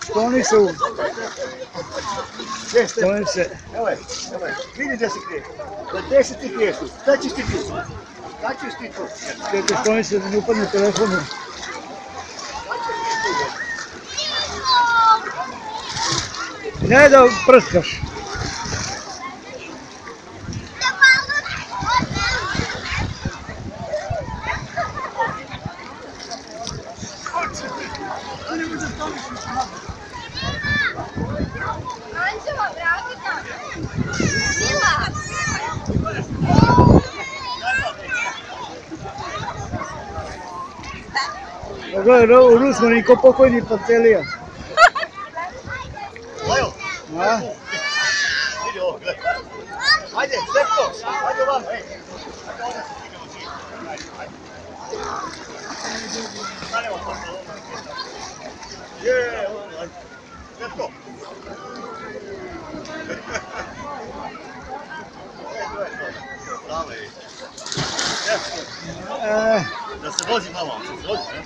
Skloni se u... Gdje ste? Skloni se. Evo je, vidi gdje se krije. Gdje si ti kriješ tu? Šta ćeš ti tu? Šta ćeš ti tu? Čekaj, skloni se da ne upadne telefonu. Ne da prskaš. Anđela, vrati nam! Mila! Gledaj, Rus smo niko pokojni Pacelija. Lajo, A? vidi ovo, gledaj. Ajde, Stefko, ajde ovamo, ej. Ajde ovdje se stignemo svi. Ajde. Stanemo pa se ovdje. Ajde. Stefko. Bravo, ej. Stefko. Da se vozi malo, da se vozi, ne?